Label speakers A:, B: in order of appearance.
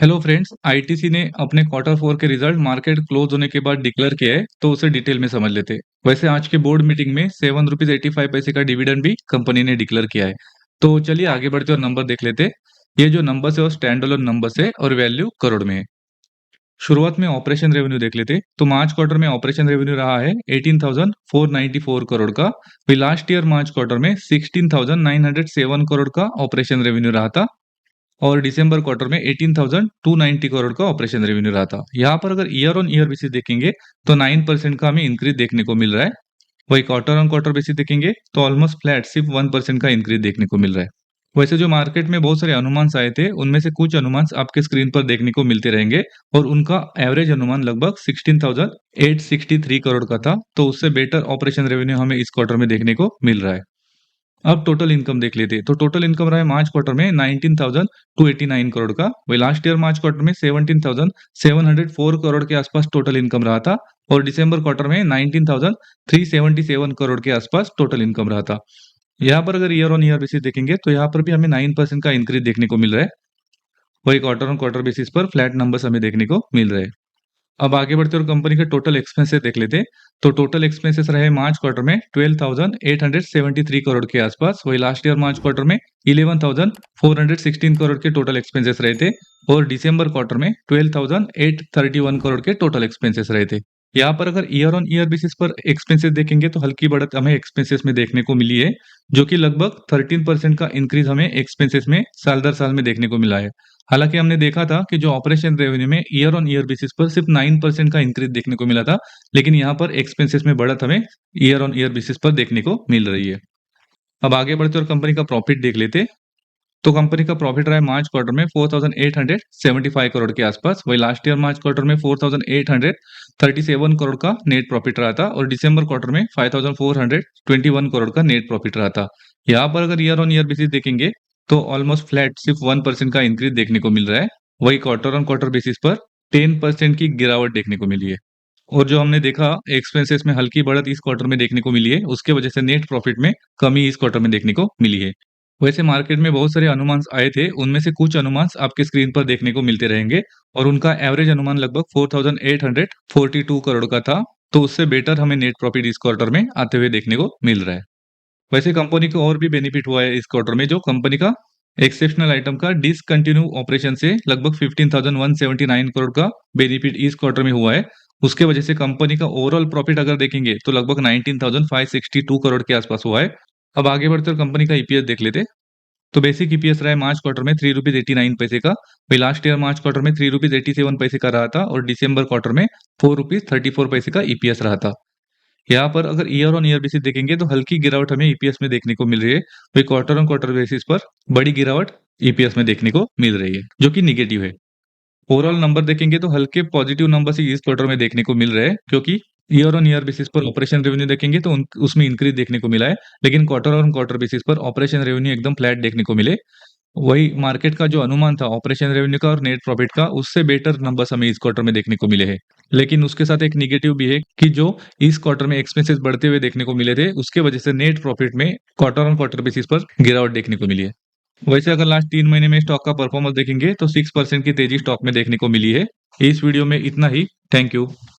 A: Hello friends, ITC ने अपने quarter four के रिजल्ट मार्केट क्लोज होने के बाद डिक्लेयर किया है, तो उसे डिटेल में समझ लेते हैं। वैसे आज के बोर्ड मीटिंग में ₹7.85 का डिविडेंड भी कंपनी ने डिक्लेयर किया है। तो चलिए आगे बढ़ते और नंबर देख लेते हैं। ये जो नंबर्स है वो स्टैंड अलोन नंबर्स है और वैल्यू करोड़ में है। शुरुआत में ऑपरेशन रेवेन्यू देख लेते हैं। तो मार्च क्वार्टर में ऑपरेशन रेवेन्यू रहा है 18,494 करोड़ का। फिर लास्ट ईयर मार्च क्वार्टर में 16,907 करोड़ का ऑपरेशन रेवेन्यू रहा था। और दिसंबर क्वार्टर में 18,290 करोड़ का ऑपरेशन रेवेन्यू रहा था। यहाँ पर अगर ईयर ऑन ईयर बेसिस देखेंगे तो 9% का हमें इंक्रीज देखने को मिल रहा है। वही क्वार्टर ऑन क्वार्टर बेसिस देखेंगे तो ऑलमोस्ट फ्लैट सिर्फ 1% का इंक्रीज देखने को मिल रहा है। वैसे जो मार्केट में बहुत सारे अनुमान आए थे, उनमें से कुछ अनुमान आपके स्क्रीन पर देखने को मिलते रहेंगे और उनका एवरेज अनुमान लगभग 16,863 करोड़ का था। तो उससे बेटर ऑपरेशन रेवेन्यू हमें इस क्वार्टर में देखने को मिल रहा है। अब टोटल इनकम देख लेते हैं। तो टोटल इनकम रहा है मार्च क्वार्टर में 19,289 करोड़ का। वही लास्ट ईयर मार्च क्वार्टर में 17,704 करोड़ के आसपास टोटल इनकम रहा था। और दिसंबर क्वार्टर में 19,377 करोड़ के आसपास टोटल इनकम रहा था। यहाँ पर अगर ईयर ऑन ईयर बेसिस देखेंगे तो यहाँ पर भी हमें 9% का इंक्रीज देखने को मिल रहा है। वही क्वार्टर ऑन क्वार्टर बेसिस पर फ्लैट नंबर्स हमें देखने को मिल रहे हैं। अब आगे बढ़ते और कंपनी के टोटल एक्सपेंसेस देख लेते हैं। तो टोटल एक्सपेंसेस रहे मार्च क्वार्टर में 12,873 करोड़ के आसपास। वही लास्ट ईयर मार्च क्वार्टर में 11,416 करोड़ के टोटल एक्सपेंसेस रहे थे। और दिसंबर क्वार्टर में 12,831 करोड़ के टोटल एक्सपेंसेस रहे थे। यहाँ पर अगर ईयर ऑन ईयर बेसिस पर एक्सपेंसेस देखेंगे तो हल्की बढ़त हमें एक्सपेंसेस में देखने को मिली है, जो कि लगभग 13% का इंक्रीज हमें एक्सपेंसेस में साल दर साल में देखने को मिला है। हालांकि हमने देखा था कि जो ऑपरेशन रेवेन्यू में ईयर ऑन ईयर बेसिस पर सिर्फ 9% का इंक्रीज देखने को मिला था, लेकिन यहाँ पर एक्सपेंसेस में बढ़त हमें ईयर ऑन ईयर बेसिस पर देखने को मिल रही है। अब आगे बढ़ते और कंपनी का प्रॉफिट देख लेते। तो कंपनी का प्रॉफिट रहा है मार्च क्वार्टर में 4,875 करोड़ के आसपास। वही लास्ट ईयर मार्च क्वार्टर में 4,837 करोड़ का नेट प्रॉफिट रहा था। और दिसंबर क्वार्टर में 5,421 करोड़ का नेट प्रॉफिट रहा था। यहाँ पर अगर ईयर ऑन ईयर बेसिस देखेंगे तो ऑलमोस्ट फ्लैट सिर्फ 1% का इंक्रीज देखने को मिल रहा है। वही क्वार्टर ऑन क्वार्टर बेसिस पर 10% की गिरावट देखने को मिली है। और जो हमने देखा एक्सपेंसेस में हल्की बढ़त इस क्वार्टर में देखने को मिली है, उसके वजह से नेट प्रॉफिट में कमी इस क्वार्टर में देखने को मिली है। वैसे मार्केट में बहुत सारे अनुमान आए थे, उनमें से कुछ अनुमान आपके स्क्रीन पर देखने को मिलते रहेंगे। और उनका एवरेज अनुमान लगभग 4,842 करोड़ का था। तो उससे बेटर हमें नेट प्रॉफिट इस क्वार्टर में आते हुए देखने को मिल रहा है। वैसे कंपनी को और भी बेनिफिट हुआ है इस क्वार्टर में। जो कंपनी का एक्सेप्शनल आइटम का डिसकंटिन्यू ऑपरेशन से लगभग 15,179 करोड़ का बेनिफिट इस क्वार्टर में हुआ है। उसके वजह से कंपनी का ओवरऑल प्रॉफिट अगर देखेंगे तो लगभग 19,562 करोड़ के आसपास हुआ है। अब आगे बढ़ते और कंपनी का ईपीएस देख लेते। तो बेसिक ईपीएस रहा है मार्च क्वार्टर में ₹3.89 का। वही लास्ट ईयर मार्च क्वार्टर में ₹3.87 का रहा था। और दिसंबर क्वार्टर में ₹4.34 का ईपीएस रहा था। यहाँ पर अगर ईयर ऑन ईयर बेसिस देखेंगे तो हल्की गिरावट हमें ईपीएस में देखने को मिल रही है। वही क्वार्टर ऑन क्वार्टर बेसिस पर बड़ी गिरावट ईपीएस में देखने को मिल रही है, जो कि निगेटिव है। ओवरऑल नंबर देखेंगे तो हल्के पॉजिटिव नंबर ही इस क्वार्टर में देखने को मिल रहे हैं, क्योंकि ईयर ऑन ईयर बेसिस पर ऑपरेशन रेवेन्यू देखेंगे तो उसमें इंक्रीज देखने को मिला है। लेकिन क्वार्टर ऑन क्वार्टर बेसिस पर ऑपरेशन रेवेन्यू एकदम फ्लैट देखने को मिले। वही मार्केट का जो अनुमान था ऑपरेशन रेवेन्यू का और नेट प्रॉफिट का, उससे बेटर नंबर्स हमें इस क्वार्टर में देखने को मिले हैं। लेकिन उसके साथ एक निगेटिव भी है कि जो इस क्वार्टर में एक्सपेंसेस बढ़ते हुए देखने को मिले थे, उसके वजह से नेट प्रॉफिट में क्वार्टर ऑन क्वार्टर बेसिस पर गिरावट देखने को मिली है। वैसे अगर लास्ट 3 महीने में स्टॉक का परफॉर्मेंस देखेंगे तो 6% की तेजी स्टॉक में देखने को मिली है। इस वीडियो में इतना ही। Thank you.